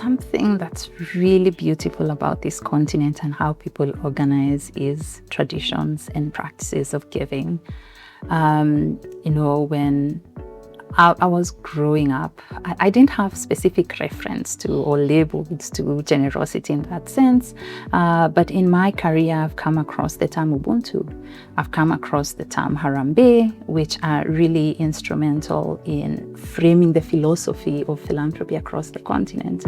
something that's really beautiful about this continent and how people organize is traditions and practices of giving. When I was growing up, I didn't have specific reference to or labels to generosity in that sense. But in my career, I've come across the term Ubuntu. I've come across the term Harambee, which are really instrumental in framing the philosophy of philanthropy across the continent.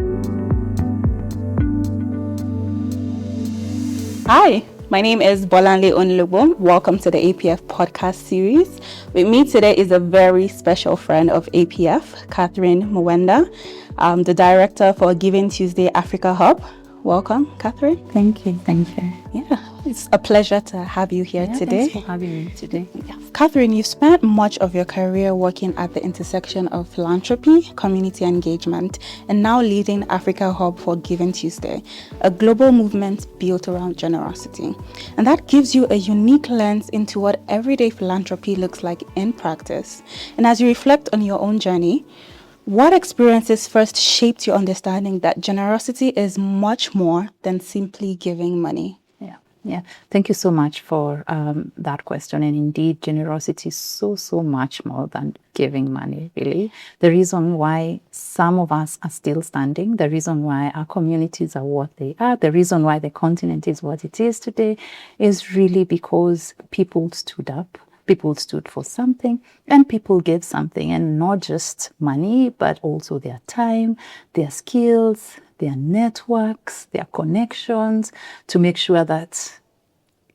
Hi, my name is Bolanle Onlubo. Welcome to the APF podcast series. With me today is a very special friend of APF, Catherine Mwendwa, the director for GivingTuesday Africa Hub. Welcome, Catherine. Thank you. Yeah, it's a pleasure to have you here today. Thanks for having me today. Yeah. Catherine, you've spent much of your career working at the intersection of philanthropy, community engagement, and now leading Africa Hub for GivingTuesday, a global movement built around generosity. And that gives you a unique lens into what everyday philanthropy looks like in practice. And as you reflect on your own journey, what experiences first shaped your understanding that generosity is much more than simply giving money? Yeah. Thank you so much for that question. And indeed, generosity is so much more than giving money, really. The reason why some of us are still standing, the reason why our communities are what they are, the reason why the continent is what it is today is really because people stood up. People stood for something and people gave something, and not just money, but also their time, their skills, their networks, their connections, to make sure that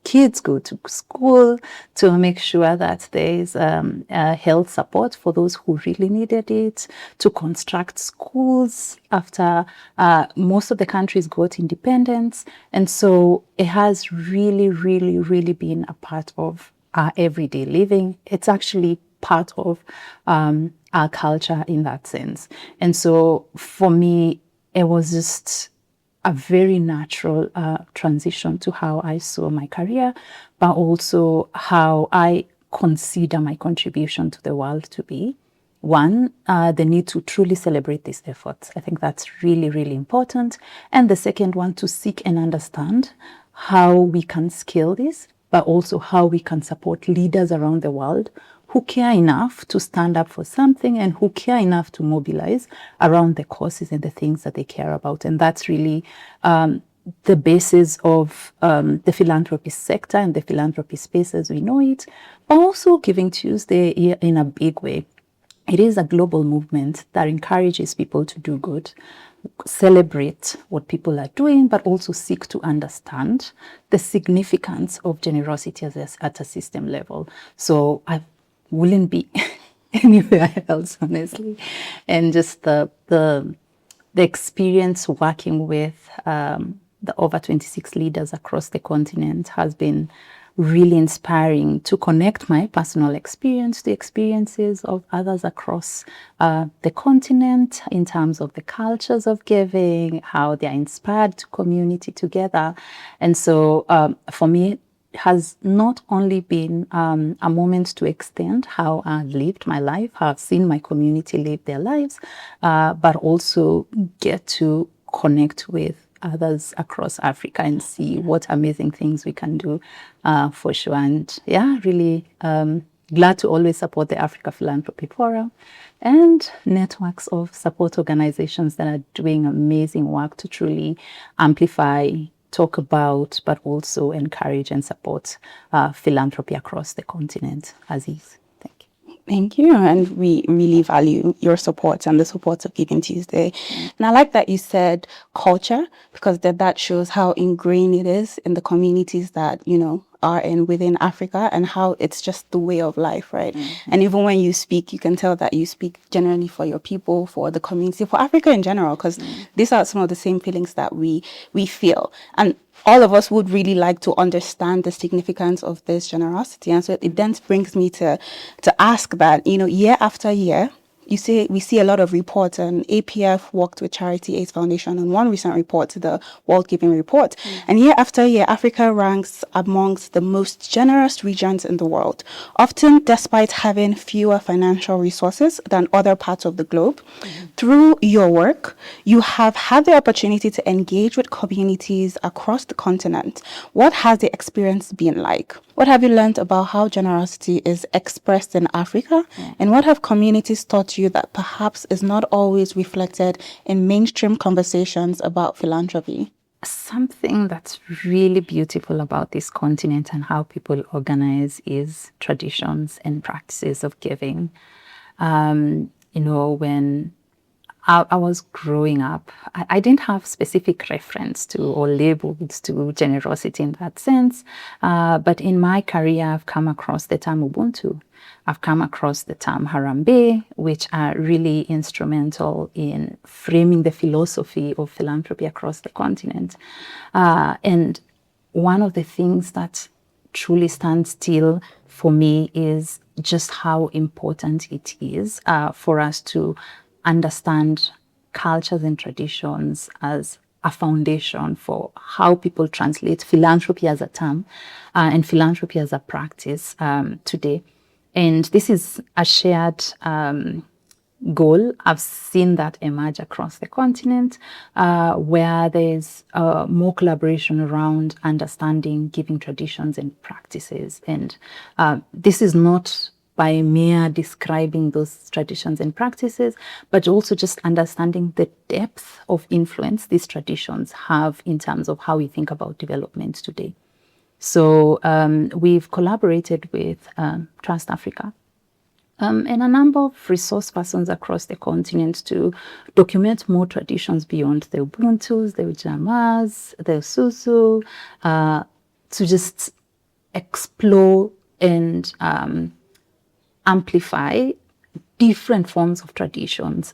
kids go to school, to make sure that there is health support for those who really needed it, to construct schools after most of the countries got independence. And so it has really been a part of our everyday living. It's actually part of our culture in that sense. And so for me, it was just a very natural transition to how I saw my career, but also how I consider my contribution to the world to be. One, the need to truly celebrate these efforts. I think that's really important. And the second one, to seek and understand how we can scale this, but also how we can support leaders around the world who care enough to stand up for something and who care enough to mobilize around the causes and the things that they care about. And that's really the basis of the philanthropy sector and the philanthropy space as we know it, but also GivingTuesday in a big way. It is a global movement that encourages people to do good, celebrate what people are doing, but also seek to understand the significance of generosity at a system level. So I wouldn't be anywhere else, honestly. And just the experience working with the over 26 leaders across the continent has been really inspiring to connect my personal experience to experiences of others across the continent in terms of the cultures of giving, how they're inspired to community together. And so for me, it has not only been a moment to extend how I've lived my life, how I've seen my community live their lives, but also get to connect with others across Africa and see what amazing things we can do for sure. And yeah, really glad to always support the Africa Philanthropy Forum and networks of support organizations that are doing amazing work to truly amplify, talk about, but also encourage and support philanthropy across the continent as is. Thank you. And we really value your support and the support of GivingTuesday. And I like that you said culture, because that shows how ingrained it is in the communities that, are within Africa, and how it's just the way of life, right? Mm-hmm. And even when you speak, you can tell that you speak generally for your people, for the community, for Africa in general, because these are some of the same feelings that we feel. And all of us would really like to understand the significance of this generosity. And so it then brings me to ask that, year after year, we see a lot of reports, and APF worked with Charity AIDS Foundation on one recent report, the World Giving Report. And year after year, Africa ranks amongst the most generous regions in the world, often despite having fewer financial resources than other parts of the globe. Through your work, you have had the opportunity to engage with communities across the continent. What has the experience been like? What have you learned about how generosity is expressed in Africa? And what have communities taught you that perhaps is not always reflected in mainstream conversations about philanthropy? Something that's really beautiful about this continent and how people organize is traditions and practices of giving. When I was growing up, I didn't have specific reference to or labels to generosity in that sense. But in my career, I've come across the term Ubuntu. I've come across the term Harambe, which are really instrumental in framing the philosophy of philanthropy across the continent. And one of the things that truly stands still for me is just how important it is for us to understand cultures and traditions as a foundation for how people translate philanthropy as a term and philanthropy as a practice today. And this is a shared goal. I've seen that emerge across the continent, where there's more collaboration around understanding giving traditions and practices. And this is not by mere describing those traditions and practices, but also just understanding the depth of influence these traditions have in terms of how we think about development today. So we've collaborated with Trust Africa and a number of resource persons across the continent to document more traditions beyond the Ubuntus, the Ujamas, the Susu, to just explore and amplify different forms of traditions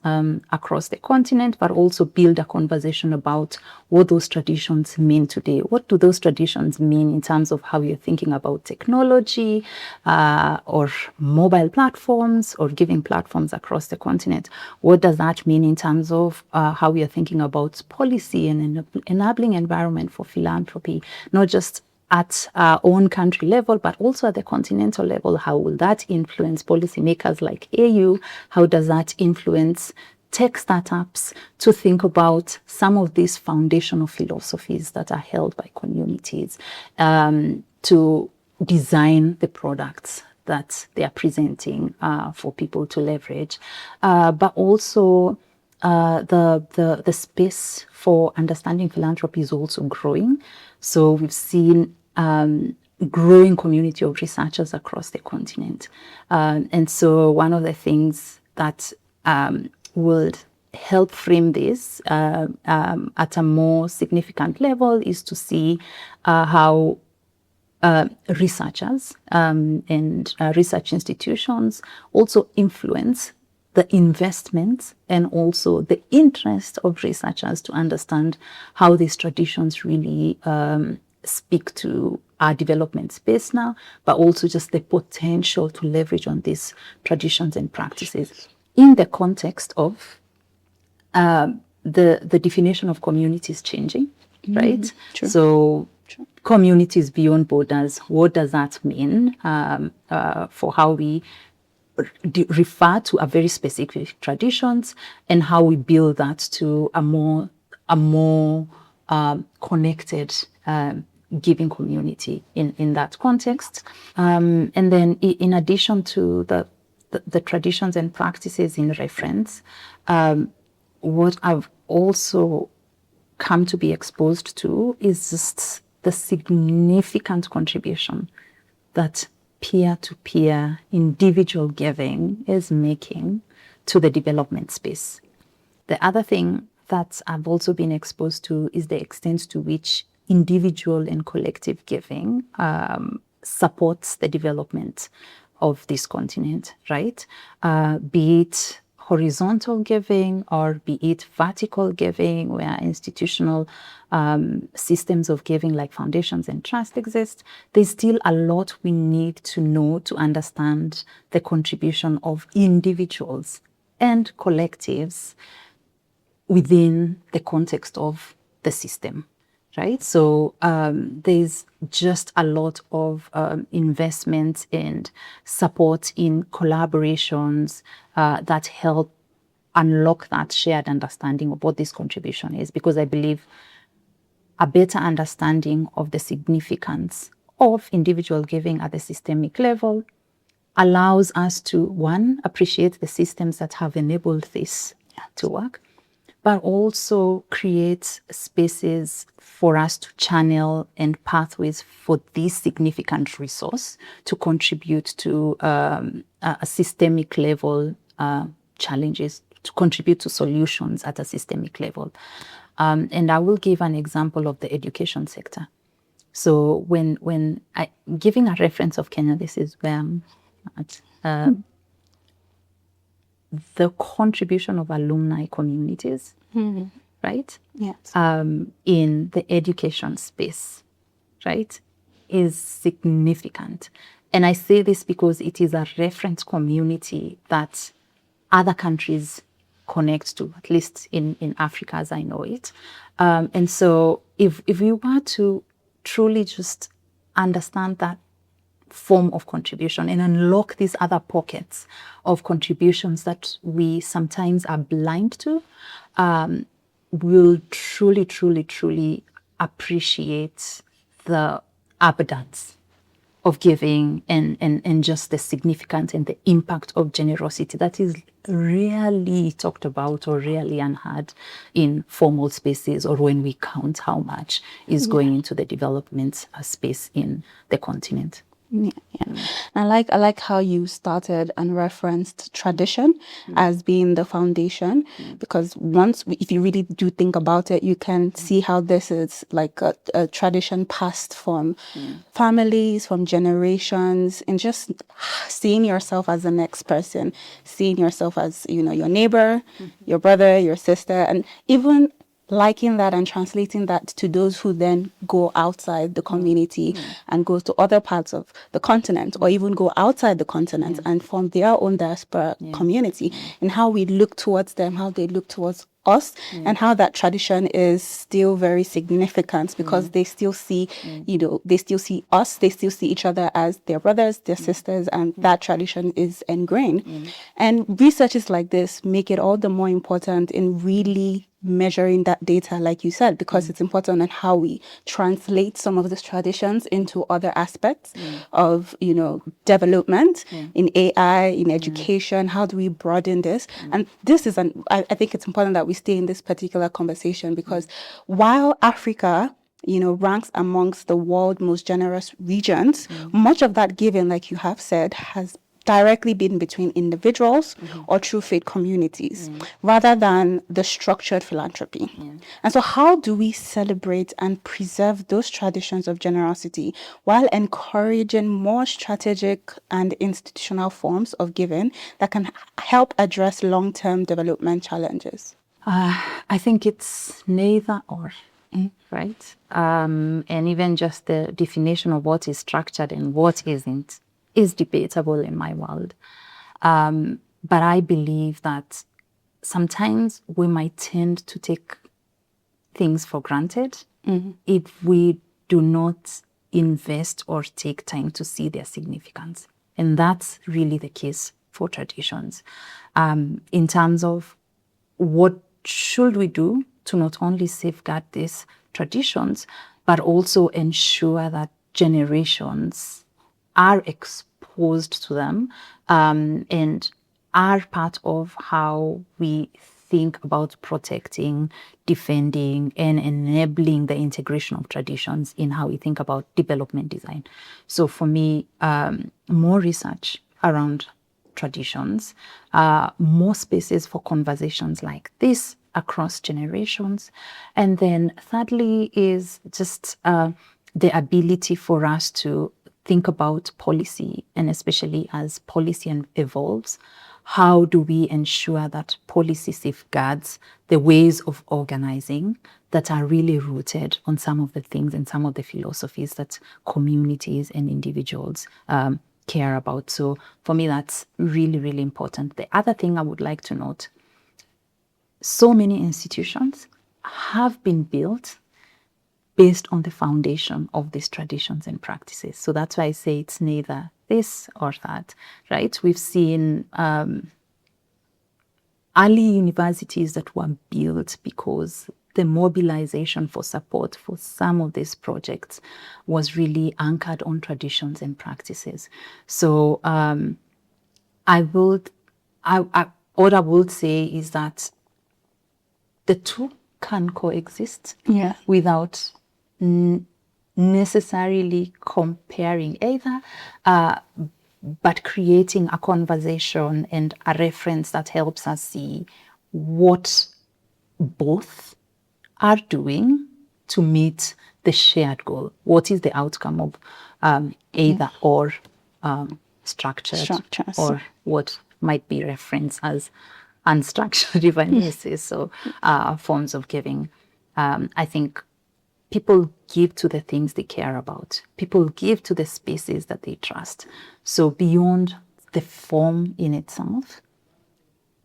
across the continent, but also build a conversation about what those traditions mean today. What do those traditions mean in terms of how you're thinking about technology or mobile platforms or giving platforms across the continent? What does that mean in terms of how we are thinking about policy and enabling environment for philanthropy, not just at our own country level, but also at the continental level? How will that influence policymakers like AU? How does that influence tech startups to think about some of these foundational philosophies that are held by communities to design the products that they are presenting for people to leverage, but also the space for understanding philanthropy is also growing. So we've seen growing community of researchers across the continent. And so one of the things that would help frame this at a more significant level is to see how researchers and research institutions also influence the investments and also the interest of researchers to understand how these traditions really speak to our development space now, but also just the potential to leverage on these traditions and practices in the context of the definition of communities changing, right? True. So communities beyond borders, what does that mean for how we refer to a very specific traditions and how we build that to a more connected giving community in that context. And then in addition to the traditions and practices in reference, what I've also come to be exposed to is just the significant contribution that peer-to-peer individual giving is making to the development space. The other thing that I've also been exposed to is the extent to which individual and collective giving supports the development of this continent, right? Be it horizontal giving or be it vertical giving, where institutional systems of giving like foundations and trust exist, there's still a lot we need to know to understand the contribution of individuals and collectives within the context of the system, right? So there's just a lot of investment and support in collaborations that help unlock that shared understanding of what this contribution is, because I believe a better understanding of the significance of individual giving at the systemic level allows us to, one, appreciate the systems that have enabled this to work, but also create spaces for us to channel and pathways for this significant resource to contribute to a systemic level challenges, to contribute to solutions at a systemic level. And I will give an example of the education sector. So when giving a reference of Kenya, this is where I'm at. The contribution of alumni communities, right? Yes. In the education space, right, is significant. And I say this because it is a reference community that other countries connect to, at least in Africa as I know it. And so if we were to truly just understand that form of contribution and unlock these other pockets of contributions that we sometimes are blind to, we'll truly, truly, truly appreciate the abundance of giving and just the significance and the impact of generosity that is rarely talked about or rarely unheard in formal spaces, or when we count how much is going into the development space in the continent. Yeah. I like how you started and referenced tradition as being the foundation, because if you really do think about it, you can see how this is like a tradition passed from families, from generations, and just seeing yourself as the next person, seeing yourself as, your neighbor, your brother, your sister, and even liking that and translating that to those who then go outside the community and go to other parts of the continent, or even go outside the continent and form their own diaspora community, and how we look towards them, how they look towards us, and how that tradition is still very significant, because they still see, they still see us, they still see each other as their brothers, their sisters, and that tradition is ingrained. And researches like this make it all the more important in really measuring that data, like you said, because it's important on how we translate some of these traditions into other aspects of, development in AI, in education. How do we broaden this? And this is I think it's important that we stay in this particular conversation, because while Africa, ranks amongst the world's most generous regions, much of that giving, like you have said, has directly been between individuals or through faith communities, rather than the structured philanthropy. And so how do we celebrate and preserve those traditions of generosity while encouraging more strategic and institutional forms of giving that can help address long-term development challenges? I think it's neither or, right? And even just the definition of what is structured and what isn't is debatable in my world. But I believe that sometimes we might tend to take things for granted if we do not invest or take time to see their significance. And that's really the case for traditions. In terms of what should we do to not only safeguard these traditions, but also ensure that generations are exposed to them and are part of how we think about protecting, defending, and enabling the integration of traditions in how we think about development design. So for me, more research around traditions, more spaces for conversations like this across generations. And then thirdly is just the ability for us to think about policy, and especially as policy evolves, how do we ensure that policy safeguards the ways of organizing that are really rooted on some of the things and some of the philosophies that communities and individuals care about. So for me, that's really, really important. The other thing I would like to note, so many institutions have been built based on the foundation of these traditions and practices. So that's why I say it's neither this or that, right? We've seen early universities that were built because the mobilization for support for some of these projects was really anchored on traditions and practices. So what I would say is that the two can coexist without necessarily comparing either, but creating a conversation and a reference that helps us see what both are doing to meet the shared goal. What is the outcome of either or structures, or what might be referenced as unstructured, if I may say so, forms of giving. I think people give to the things they care about. People give to the spaces that they trust. So beyond the form in itself,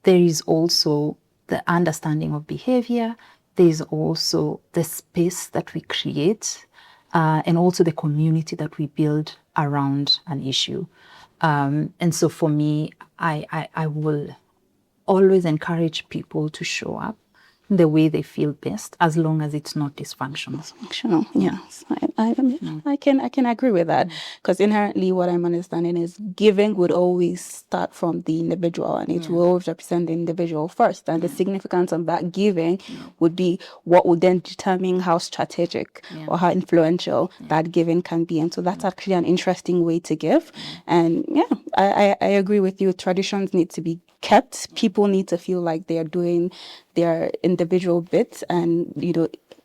there is also the understanding of behavior. There is also the space that we create, and also the community that we build around an issue. And so for me, I will always encourage people to show up the way they feel best, as long as it's not dysfunctional. Dysfunctional, yes. I can agree with that, because inherently what I'm understanding is giving would always start from the individual, and it will always represent the individual first, and the significance of that giving would be what would then determine how strategic or how influential that giving can be. And so that's actually an interesting way to give. And I agree with you. Traditions need to be kept. People need to feel like they are doing their individual bits and,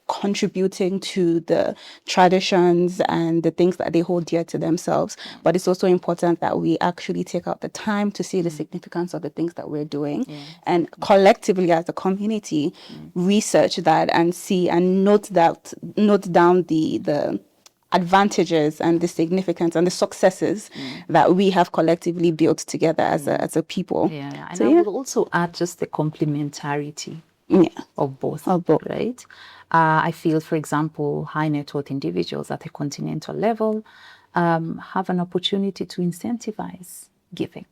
contributing to the traditions and the things that they hold dear to themselves. But it's also important that we actually take out the time to see the significance of the things that we're doing, and collectively as a community research that and see and note down the advantages and the significance and the successes that we have collectively built together as a people. And so, I would also add just the complementarity of both. Right? I feel, for example, high net worth individuals at a continental level have an opportunity to incentivize giving.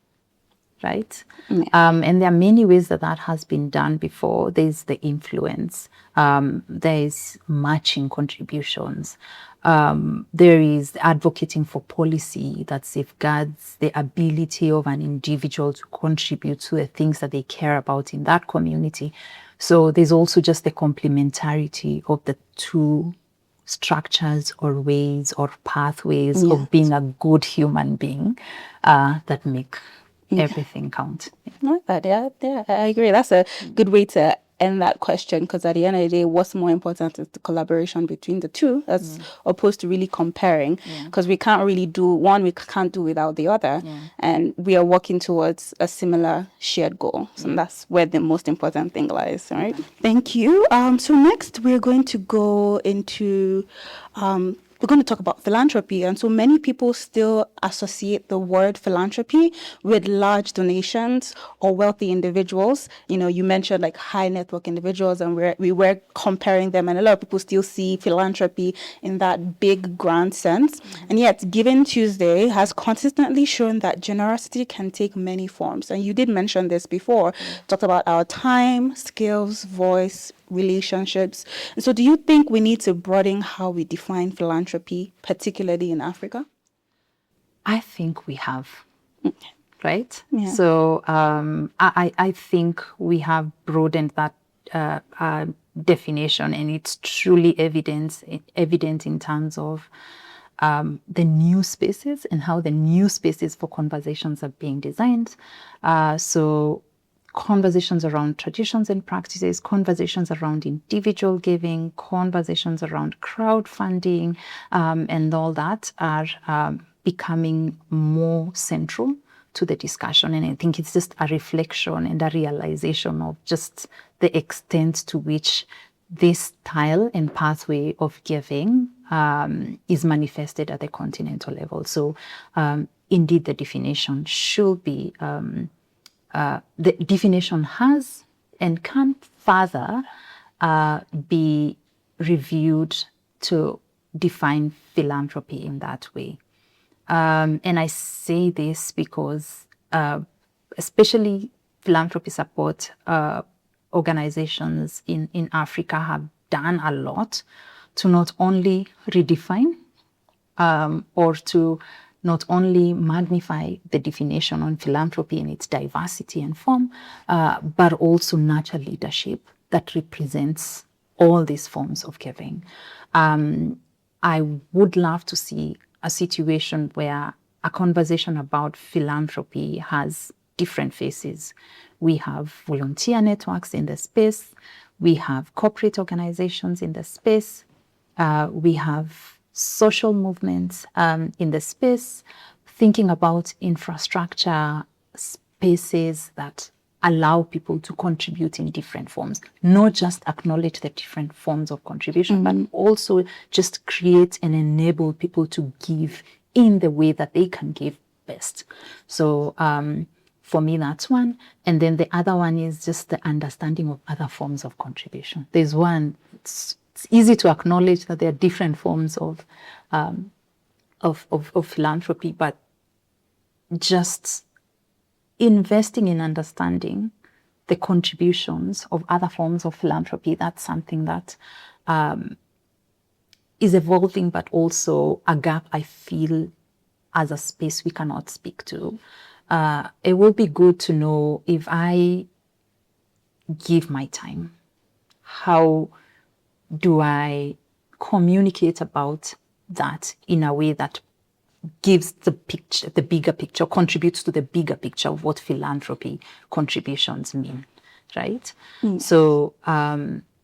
Right? And there are many ways that has been done before. There's the influence, there's matching contributions, there is advocating for policy that safeguards the ability of an individual to contribute to the things that they care about in that community. So there's also just the complementarity of the two structures or ways or pathways of being a good human being that make everything count. Like that, I agree. That's a good way to end that question, because at the end of the day, what's more important is the collaboration between the two, as opposed to really comparing, because we can't really do one, we can't do without the other, and we are working towards a similar shared goal. So that's where the most important thing lies. All right. Thank you. So next we're going to go into we're going to talk about philanthropy. And so many people still associate the word philanthropy with large donations or wealthy individuals. You mentioned like high net worth individuals, and we were comparing them. And a lot of people still see philanthropy in that big, grand sense. And yet, GivingTuesday has consistently shown that generosity can take many forms. And you did mention this before, talked about our time, skills, voice, relationships. And so do you think we need to broaden how we define philanthropy, particularly in Africa? I think we have. Right? So I think we have broadened that definition, and it's truly evident in terms of the new spaces and how the new spaces for conversations are being designed. So conversations around traditions and practices, conversations around individual giving, conversations around crowdfunding, and all that are becoming more central to the discussion. And I think it's just a reflection and a realization of just the extent to which this style and pathway of giving is manifested at the continental level. So indeed the definition should be, the definition has and can further be reviewed to define philanthropy in that way. And I say this because especially philanthropy support organizations in Africa have done a lot to not only redefine or to not only magnify the definition on philanthropy in its diversity and form, but also nurture leadership that represents all these forms of giving. I would love to see a situation where a conversation about philanthropy has different faces. We have volunteer networks in the space. We have corporate organizations in the space. We have social movements in the space, thinking about infrastructure spaces that allow people to contribute in different forms, not just acknowledge the different forms of contribution, but also just create and enable people to give in the way that they can give best. So for me, that's one. And then the other one is just the understanding of other forms of contribution. There's one, it's easy to acknowledge that there are different forms of philanthropy, but just investing in understanding the contributions of other forms of philanthropy, that's something that is evolving, but also a gap I feel as a space we cannot speak to. It will be good to know, if I give my time, how do I communicate about that in a way that gives the picture, the bigger picture, contributes to the bigger picture of what philanthropy contributions mean, right? So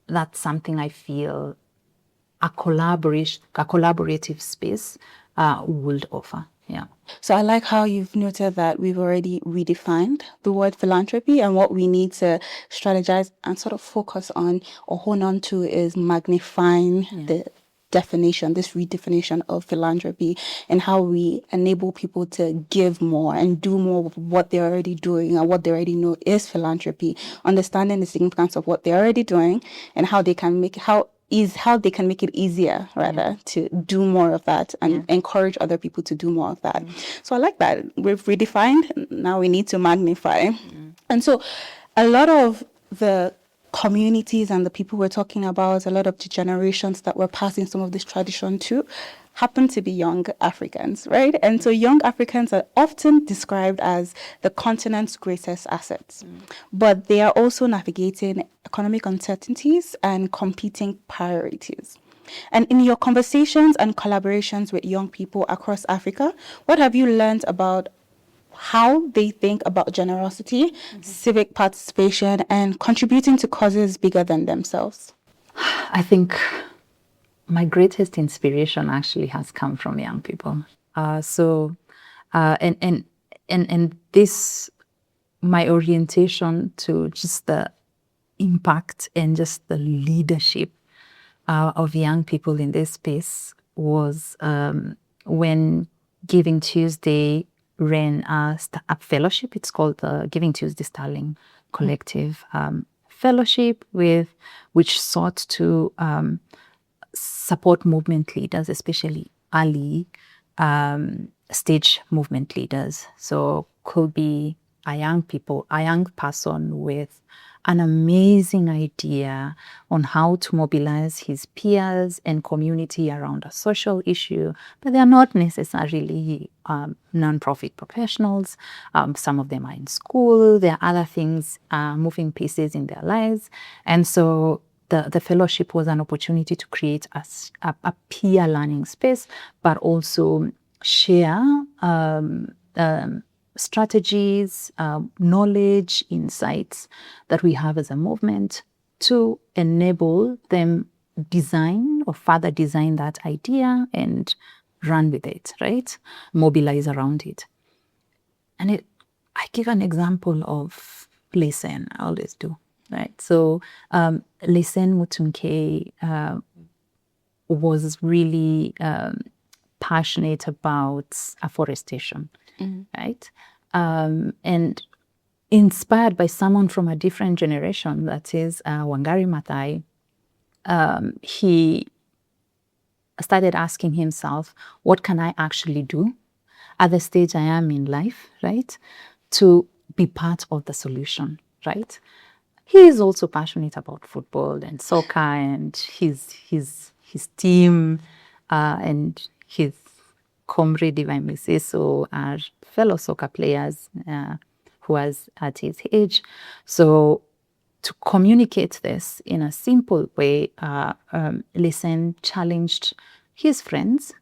that's something I feel a collaborative space would offer. Yeah. So I like how you've noted that we've already redefined the word philanthropy, and what we need to strategize and sort of focus on or hone on to is magnifying the definition, this redefinition of philanthropy, and how we enable people to give more and do more of what they're already doing and what they already know is philanthropy, understanding the significance of what they're already doing and how they can make it easier, rather, to do more of that and encourage other people to do more of that. So I like that. We've redefined, now we need to magnify. And so a lot of the communities and the people we're talking about, a lot of the generations that we're passing some of this tradition to, happen to be young Africans, right? And so young Africans are often described as the continent's greatest assets, but they are also navigating economic uncertainties and competing priorities. And in your conversations and collaborations with young people across Africa, what have you learned about how they think about generosity, civic participation, and contributing to causes bigger than themselves? I think my greatest inspiration actually has come from young people. And this, my orientation to just the impact and just the leadership of young people in this space was when Giving Tuesday ran a fellowship. It's called the Giving Tuesday Starling Collective Fellowship, which sought to support movement leaders, especially early stage movement leaders. So could be a young person with an amazing idea on how to mobilize his peers and community around a social issue, but they are not necessarily non-profit professionals. Some of them are in school. There are other things, moving pieces in their lives. And so the fellowship was an opportunity to create a peer learning space, but also share strategies, knowledge, insights that we have as a movement to enable them design or further design that idea and run with it, right? Mobilize around it. And I give an example of Lesen, I always do, right? So Lesen Mutunke was really passionate about afforestation. right? And inspired by someone from a different generation, that is Wangari Maathai, he started asking himself, what can I actually do at the stage I am in life, right, to be part of the solution, right? He is also passionate about football and soccer and his team and his comrade, if I may say so, are fellow soccer players who was at his age. So to communicate this in a simple way, Listen challenged his friends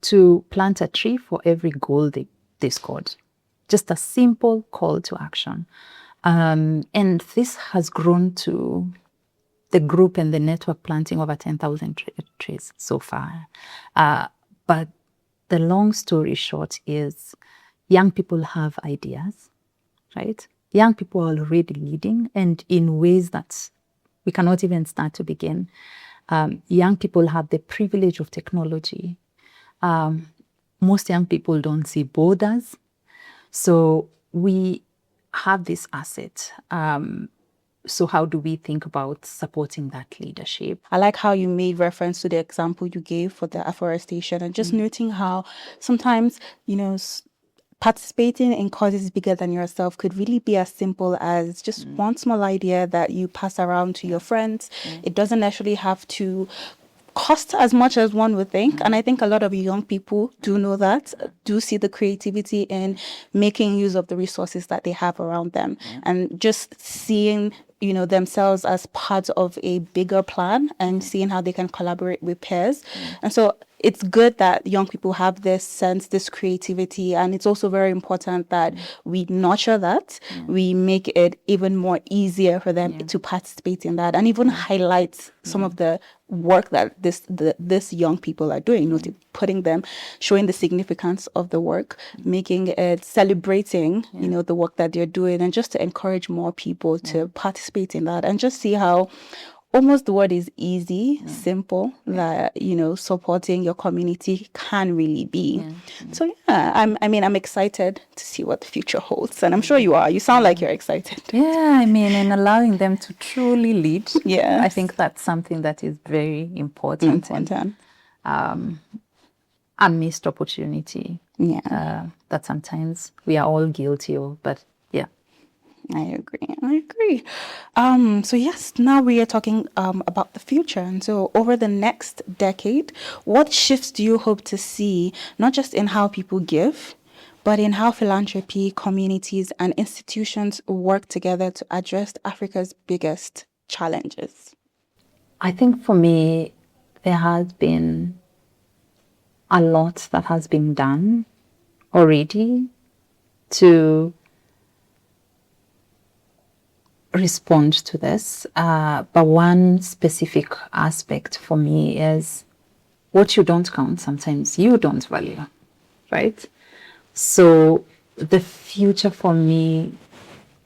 to plant a tree for every goal they scored. Just a simple call to action. And this has grown to the group and the network planting over 10,000 trees so far. But the long story short is young people have ideas, right? Young people are already leading and in ways that we cannot even start to begin. Young people have the privilege of technology. Most young people don't see borders. So we have this asset. So how do we think about supporting that leadership? I like how you made reference to the example you gave for the afforestation and just noting how sometimes, participating in causes bigger than yourself could really be as simple as just one small idea that you pass around to your friends. It doesn't necessarily have to cost as much as one would think. And I think a lot of young people do know that, do see the creativity in making use of the resources that they have around them and just seeing themselves as part of a bigger plan and seeing how they can collaborate with peers. And so it's good that young people have this sense, this creativity, and it's also very important that we nurture that. We make it even more easier for them to participate in that and even highlight some of the work that this young people are doing, putting them, showing the significance of the work, making it, celebrating, the work that they're doing, and just to encourage more people to participate in that and just see how almost the word is easy, simple, that, supporting your community can really be. So I'm excited to see what the future holds. And I'm sure you are. You sound like you're excited. Yeah, and allowing them to truly lead. Yeah. I think that's something that is very important. And unmissed opportunity. Yeah. That sometimes we are all guilty of, but yeah. I agree. So yes, now we are talking about the future. And so over the next decade, what shifts do you hope to see, not just in how people give, but in how philanthropy, communities, and institutions work together to address Africa's biggest challenges? I think for me, there has been a lot that has been done already to respond to this. But one specific aspect for me is what you don't count, sometimes you don't value, right? So the future for me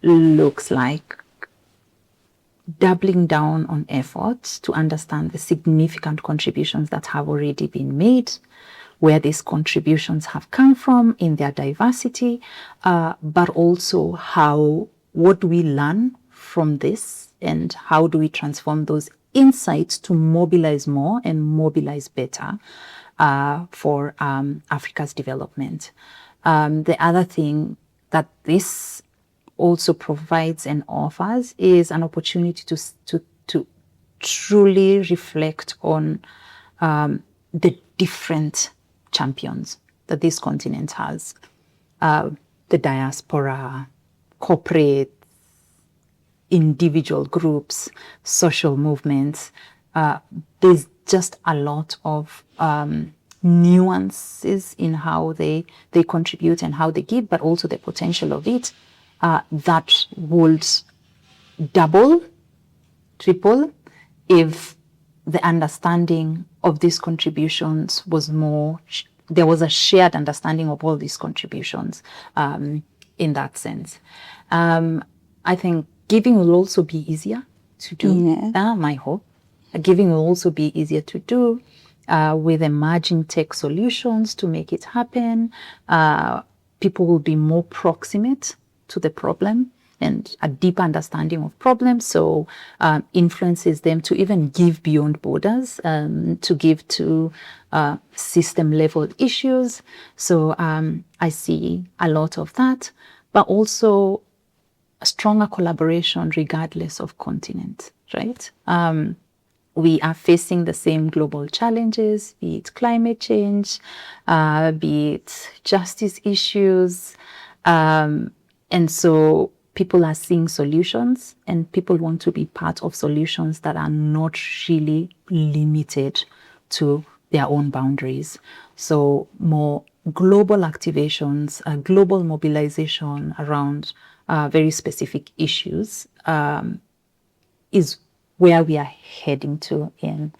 looks like doubling down on efforts to understand the significant contributions that have already been made, where these contributions have come from in their diversity, but also what do we learn from this and how do we transform those insights to mobilize more and mobilize better for Africa's development. The other thing that this also provides and offers is an opportunity to truly reflect on the different champions that this continent has. The diaspora, corporate, individual groups, social movements. There's just a lot of nuances in how they contribute and how they give, but also the potential of it that would double, triple, if the understanding of these contributions was more, there was a shared understanding of all these contributions in that sense. I think giving will also be easier to do. My hope. Giving will also be easier to do with emerging tech solutions to make it happen. people will be more proximate to the problem and a deep understanding of problems. So influences them to even give beyond borders, to give to system level issues. So I see a lot of that, but also a stronger collaboration regardless of continent, right? We are facing the same global challenges, be it climate change, be it justice issues. And so people are seeing solutions, and people want to be part of solutions that are not really limited to their own boundaries. So more global activations, global mobilization around very specific issues is where we are heading to in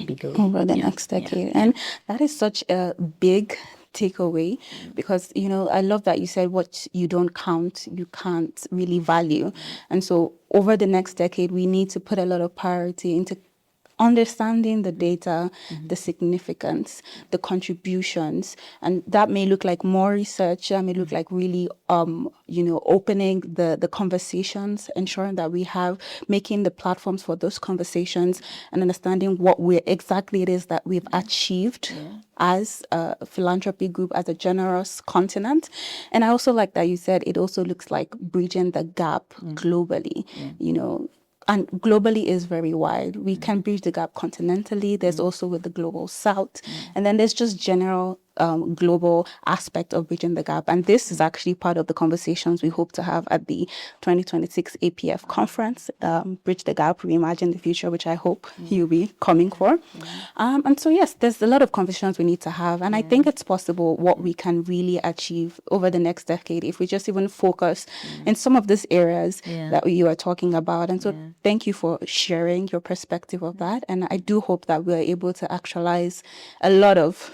bigger over the next decade. And that is such a big takeaway, because I love that you said what you don't count you can't really value. And so over the next decade we need to put a lot of priority into understanding the data, the significance, the contributions, and that may look like more research. That may look like really, opening the conversations, ensuring that we have, making the platforms for those conversations, and understanding what exactly it is that we've achieved as a philanthropy group, as a generous continent. And I also like that you said it also looks like bridging the gap globally, and globally is very wide. We can bridge the gap continentally. There's also with the global south. And then there's just general global aspect of bridging the gap. And this is actually part of the conversations we hope to have at the 2026 APF conference, Bridge the Gap, Reimagine the Future, which I hope you'll be coming for. And so, yes, there's a lot of conversations we need to have. And I think it's possible what we can really achieve over the next decade if we just even focus in some of these areas that you are talking about. And so thank you for sharing your perspective of that. And I do hope that we're able to actualize a lot of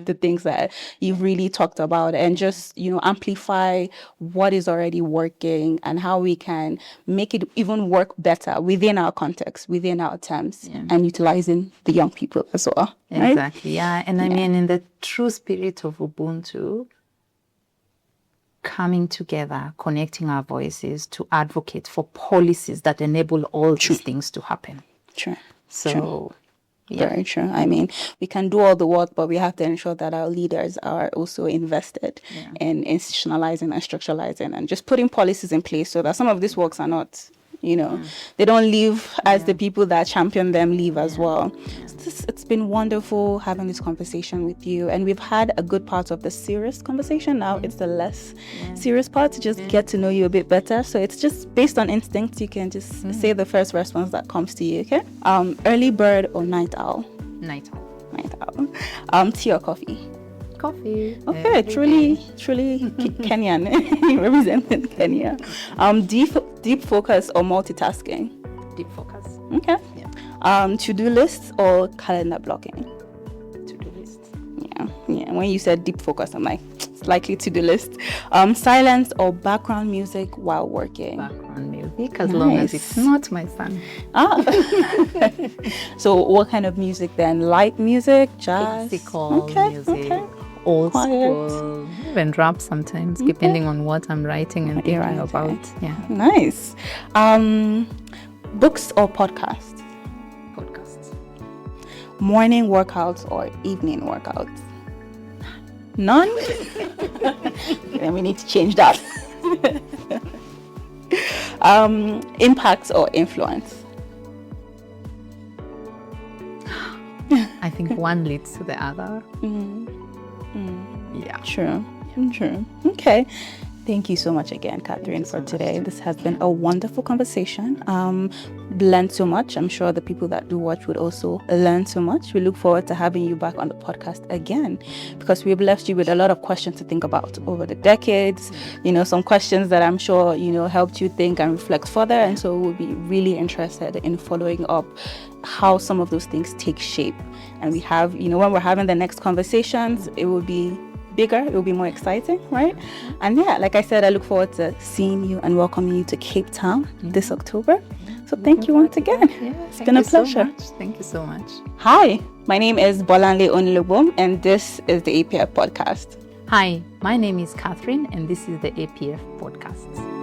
the things that you've really talked about, and just, amplify what is already working and how we can make it even work better within our context, within our terms, and utilizing the young people as well. Right? Exactly. Yeah. And I mean, in the true spirit of Ubuntu, coming together, connecting our voices to advocate for policies that enable all these things to happen. True. So, Very true. I mean, we can do all the work, but we have to ensure that our leaders are also invested in institutionalizing and structuralizing and just putting policies in place so that some of these works are not, they don't leave as the people that champion them leave as well. So it's been wonderful having this conversation with you. And we've had a good part of the serious conversation. Now it's the less serious part to just get to know you a bit better. So it's just based on instinct. You can just say the first response that comes to you, okay? Early bird or night owl? Night owl. Night owl. Tea or coffee? Coffee. Okay, truly Kenyan. Representing Kenya. Deep focus or multitasking? Deep focus. Okay. Yeah. To-do lists or calendar blocking? To-do lists. Yeah. When you said deep focus, I'm like, it's likely to-do list. Silence or background music while working? Background music, as long as it's not my son. So what kind of music then? Light music, jazz? Classical music. Old school, even rap sometimes, depending on what I'm writing and thinking about. Yeah. Nice. Books or podcasts? Podcasts. Morning workouts or evening workouts? None? Then we need to change that. Impact or influence? I think one leads to the other. Yeah. True. Okay. Thank you so much again, Catherine, for today. This has been a wonderful conversation. Learned so much. I'm sure the people that do watch would also learn so much. We look forward to having you back on the podcast again, because we've left you with a lot of questions to think about over the decades. Some questions that I'm sure, helped you think and reflect further. And so we'll be really interested in following up how some of those things take shape. And we have, when we're having the next conversations, it will be bigger, it will be more exciting, right? And like I said, I look forward to seeing you and welcoming you to Cape Town this October. So thank you once again. It's been a pleasure. Thank you so much. Hi, my name is Bolanle Onilobom, and this is the APF podcast. Hi, my name is Catherine, and this is the APF Podcasts.